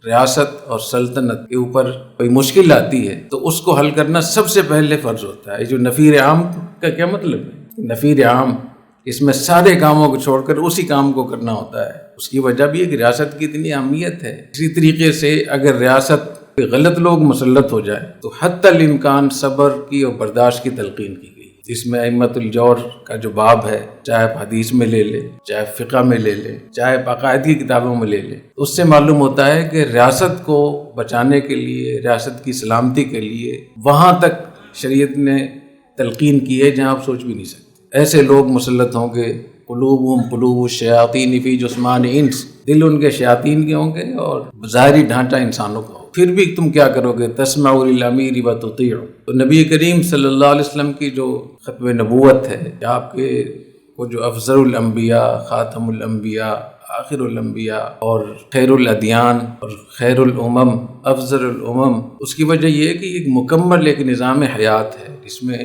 ریاست اور سلطنت کے اوپر کوئی مشکل آتی ہے تو اس کو حل کرنا سب سے پہلے فرض ہوتا ہے۔ جو نفیر عام کا کیا مطلب ہے؟ نفیر عام اس میں سارے کاموں کو چھوڑ کر اسی کام کو کرنا ہوتا ہے۔ اس کی وجہ بھی ہے کہ ریاست کی اتنی اہمیت ہے۔ اسی طریقے سے اگر ریاست پہ غلط لوگ مسلط ہو جائے تو حتی الامکان صبر کی اور برداشت کی تلقین کی گئی۔ اس میں ائمۃ الجور کا جو باب ہے، چاہے آپ حدیث میں لے لیں، چاہے فقہ میں لے لیں، چاہے عقائد کی کتابوں میں لے لیں، اس سے معلوم ہوتا ہے کہ ریاست کو بچانے کے لیے، ریاست کی سلامتی کے لیے وہاں تک شریعت نے تلقین کی ہے جہاں آپ سوچ بھی نہیں سکتے۔ ایسے لوگ مسلط ہوں گے، قلوبہم قلوب الشیاطین فی جثمان انس، دل ان کے شیاطین کے ہوں گے اور ظاہری ڈھانچہ انسانوں کا ہوگا۔ پھر بھی تم کیا کرو گے؟ تسمعوا للامیر وتطیعوا۔ تو نبی کریم صلی اللہ علیہ وسلم کی جو ختم نبوت ہے، آپ کے وہ جو افضل الانبیاء، خاتم الانبیاء، آخر الانبیاء اور خیر الادیان اور خیر الامم، افضل الامم، اس کی وجہ یہ ہے کہ ایک مکمل ایک نظام حیات ہے جس میں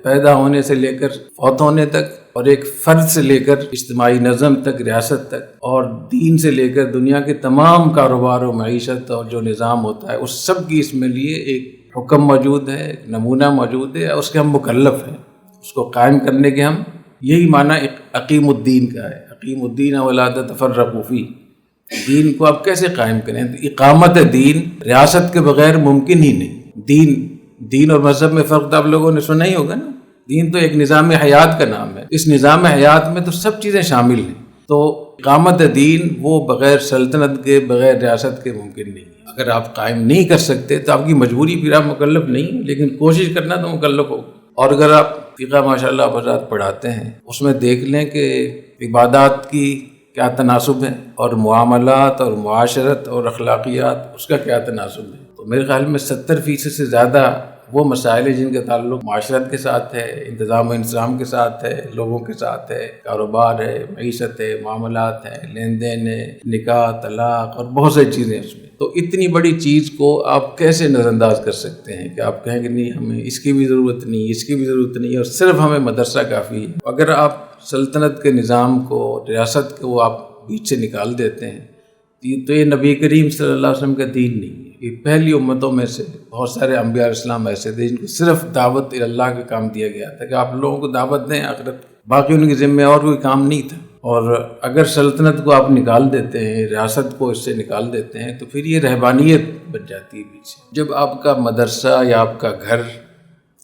پیدا ہونے سے لے کر فوت ہونے تک، اور ایک فرد سے لے کر اجتماعی نظم تک، ریاست تک، اور دین سے لے کر دنیا کے تمام کاروبار و معیشت اور جو نظام ہوتا ہے اس سب کی اس میں لیے ایک حکم موجود ہے، ایک نمونہ موجود ہے، اس کے ہم مکلف ہیں۔ اس کو قائم کرنے کے ہم یہی معنی اقیم الدین کا ہے، اقیم الدین ولا تتفرقوا فیہ۔ دین کو آپ کیسے قائم کریں؟ اقامت دین ریاست کے بغیر ممکن ہی نہیں۔ دین اور مذہب میں فرق تو آپ لوگوں نے سنا ہی ہوگا نا۔ دین تو ایک نظام حیات کا نام ہے، اس نظام حیات میں تو سب چیزیں شامل ہیں۔ تو اقامت دین وہ بغیر سلطنت کے، بغیر ریاست کے ممکن نہیں ہے۔ اگر آپ قائم نہیں کر سکتے تو آپ کی مجبوری، پھر آپ مکلف نہیں، لیکن کوشش کرنا تو مکلف ہوگا۔ اور اگر آپ فقہ ماشاءاللہ حضرات پڑھاتے ہیں، اس میں دیکھ لیں کہ عبادات کی کیا تناسب ہے اور معاملات اور معاشرت اور اخلاقیات اس کا کیا تناسب ہے۔ تو میرے خیال میں 70% سے زیادہ وہ مسائل ہیں جن کا تعلق معاشرت کے ساتھ ہے، انتظام و انتظام کے ساتھ ہے، لوگوں کے ساتھ ہے، کاروبار ہے، معیشت ہے، معاملات ہیں، لین دین ہے، نکاح، طلاق اور بہت ساری چیزیں اس میں۔ تو اتنی بڑی چیز کو آپ کیسے نظر انداز کر سکتے ہیں کہ آپ کہیں کہ نہیں ہمیں اس کی بھی ضرورت نہیں، اس کی بھی ضرورت نہیں، اور صرف ہمیں مدرسہ کافی ہے۔ اگر آپ سلطنت کے نظام کو، ریاست کو آپ بیچ سے نکال دیتے ہیں تو یہ نبی کریم صلی اللہ علیہ وسلم کا دین نہیں ہے۔ یہ پہلی امتوں میں سے بہت سارے انبیاء علیہ السلام ایسے تھے جن کو صرف دعوت اللہ کا کام دیا گیا تھا کہ آپ لوگوں کو دعوت دیں آخرت، باقی ان کے ذمہ اور کوئی کام نہیں تھا۔ اور اگر سلطنت کو آپ نکال دیتے ہیں، ریاست کو اس سے نکال دیتے ہیں، تو پھر یہ رہبانیت بن جاتی ہے پیچھے۔ جب آپ کا مدرسہ یا آپ کا گھر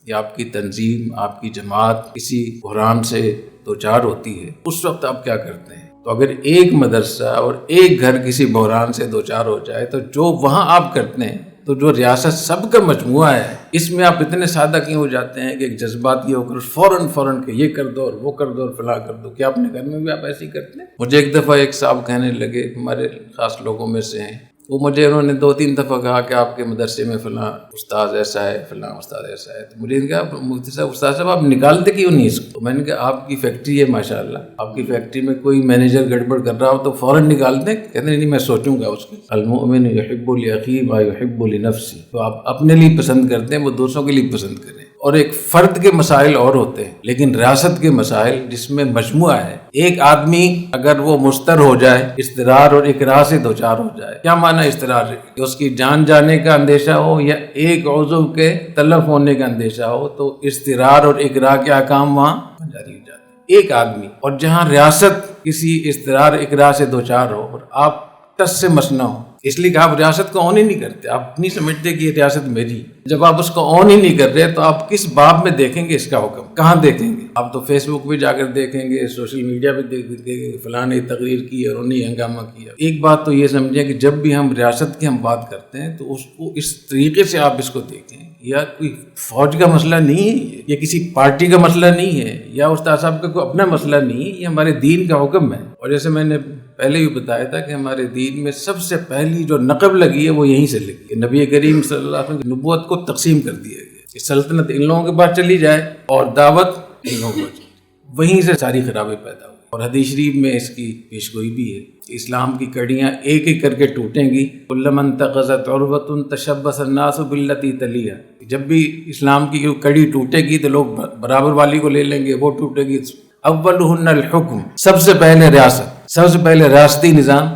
یا آپ کی تنظیم، آپ کی جماعت کسی بحران سے دوچار ہوتی ہے، اس وقت آپ کیا کرتے ہیں؟ تو اگر ایک مدرسہ اور ایک گھر کسی بحران سے دوچار ہو جائے تو جو وہاں آپ کرتے ہیں، تو جو ریاست سب کا مجموعہ ہے، اس میں آپ اتنے سادہ کیوں ہو جاتے ہیں کہ ایک جذبات یہ ہو کر فوراً کہ یہ کر دو اور وہ کر دو اور فلاں کر دو؟ کیا اپنے گھر میں بھی آپ ایسے ہی کرتے ہیں؟ مجھے ایک دفعہ ایک صاحب کہنے لگے، ہمارے خاص لوگوں میں سے ہیں، انہوں نے 2-3 دفعہ کہا کہ آپ کے مدرسے میں فلاں استاد ایسا ہے، فلاں استاد ایسا ہے۔ تو مجھے کہا مفتی صاحب، استاد صاحب آپ نکالتے کیوں نہیں اس کو؟ تو میں نے کہا آپ کی فیکٹری ہے ماشاءاللہ، آپ کی فیکٹری میں کوئی مینیجر گڑبڑ کر رہا ہو تو فوراً نکال دیں۔ کہتے نہیں میں سوچوں گا اس کے۔ المؤمن یحب لاخیہ ما یحب لنفسہ۔ تو آپ اپنے لیے پسند کرتے ہیں، وہ دوسروں کے لیے پسند کریں۔ اور ایک فرد کے مسائل اور ہوتے ہیں، لیکن ریاست کے مسائل جس میں مجموعہ ہے، ایک آدمی اگر وہ مضطر ہو جائے، اضطرار اور اکراہ سے دوچار ہو جائے، کیا معنی اضطرار ہے؟ کہ اس کی جان جانے کا اندیشہ ہو یا ایک عضو کے تلف ہونے کا اندیشہ ہو، تو اضطرار اور اکراہ کے احکام وہاں جاری ہو جاتے ہیں۔ ایک آدمی، اور جہاں ریاست کسی اضطرار اکراہ سے دوچار ہو اور آپ ٹس سے مسنا ہو، اس لیے کہ آپ ریاست کو آن ہی نہیں کرتے، آپ نہیں سمجھتے کہ یہ ریاست میری۔ جب آپ اس کو آن ہی نہیں کر رہے تو آپ کس باب میں دیکھیں گے اس کا حکم؟ کہاں دیکھیں گے؟ آپ تو فیس بک پہ جا کر دیکھیں گے، سوشل میڈیا پہ دیکھیں گے کہ فلاں نے تقریر کی اور انہیں ہنگامہ کیا۔ ایک بات تو یہ سمجھیں کہ جب بھی ہم ریاست کی ہم بات کرتے ہیں تو اس کو اس طریقے سے آپ اس کو دیکھیں، یا کوئی فوج کا مسئلہ نہیں ہے، یا کسی پارٹی کا مسئلہ نہیں ہے، یا استاد صاحب کا کوئی اپنا مسئلہ نہیں ہے، یہ ہمارے دین کا حکم ہے۔ اور جیسے میں نے پہلے بھی بتایا تھا کہ ہمارے دین میں سب سے پہلی جو نقب لگی ہے وہ یہیں سے لگی ہے۔ نبی کریم صلی اللہ علیہ وسلم کی نبوت کو تقسیم کر دیا گیا کہ سلطنت ان لوگوں کے پاس چلی جائے اور دعوت ان لوگوں کو چلی جائے۔ وہیں سے ساری خرابی پیدا ہوئی۔ اور حدیث شریف میں اس کی پیشگوئی بھی ہے کہ اسلام کی کڑیاں ایک ایک کر کے ٹوٹیں گی۔ کلما انتقضت عروۃ تشبث الناس بالتي تلیھا، جب بھی اسلام کی کڑی ٹوٹے گی تو لوگ برابر والی کو لے لیں گے، وہ ٹوٹے گی۔ اولہن الحکم، سب سے پہلے ریاست، سب سے پہلے ریاستی نظام۔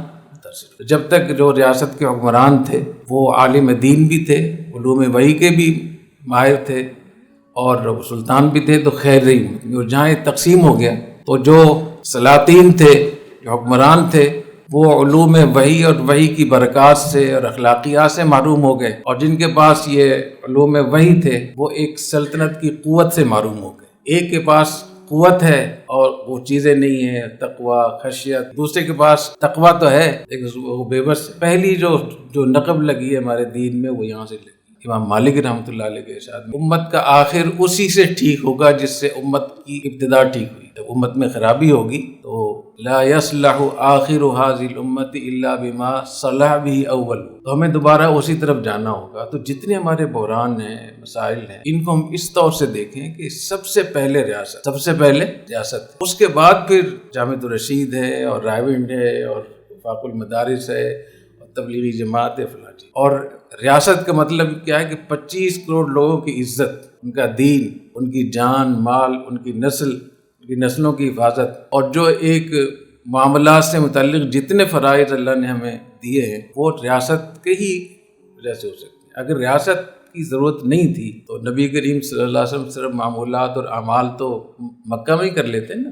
تو جب تک جو ریاست کے حکمران تھے وہ عالم دین بھی تھے، علوم وحی کے بھی ماہر تھے اور سلطان بھی تھے تو خیر رہی. اور جہاں یہ تقسیم ہو گیا تو جو سلاطین تھے، جو حکمران تھے، وہ علوم وحی اور وحی کی برکات سے اور اخلاقیات سے محروم ہو گئے، اور جن کے پاس یہ علوم وحی تھے وہ ایک سلطنت کی قوت سے محروم ہو گئے. ایک کے پاس قوت ہے اور وہ چیزیں نہیں ہیں، تقوی، خشیت. دوسرے کے پاس تقوی تو ہے لیکن وہ بے بس. پہلی جو نقب لگی ہے ہمارے دین میں وہ یہاں سے لگی. امام مالک رحمۃ اللہ علیہ کے ارشاد میں امت کا آخر اسی سے ٹھیک ہوگا جس سے امت کی ابتدا ٹھیک ہوئی. جب امت میں خرابی ہوگی تو لا يصلح آخر هذه الامت الا بما صلح به اول. تو ہمیں دوبارہ اسی طرف جانا ہوگا. تو جتنے ہمارے بحران ہیں، مسائل ہیں، ان کو ہم اس طور سے دیکھیں کہ سب سے پہلے ریاست، اس کے بعد پھر جامعۃ الرشید ہے اور رائیونڈ ہے اور وفاق المدارس ہے اور تبلیغی جماعت ہے فلاں. اور ریاست کا مطلب کیا ہے کہ 25 کروڑ لوگوں کی عزت، ان کا دین، ان کی جان مال، ان کی نسلوں کی حفاظت، اور جو ایک معاملات سے متعلق جتنے فرائض اللہ نے ہمیں دیے ہیں وہ ریاست کے ہی وجہ سے ہو سکتے ہیں. اگر ریاست کی ضرورت نہیں تھی تو نبی کریم صلی اللہ علیہ وسلم صرف معمولات اور اعمال تو مکہ میں ہی کر لیتے نا.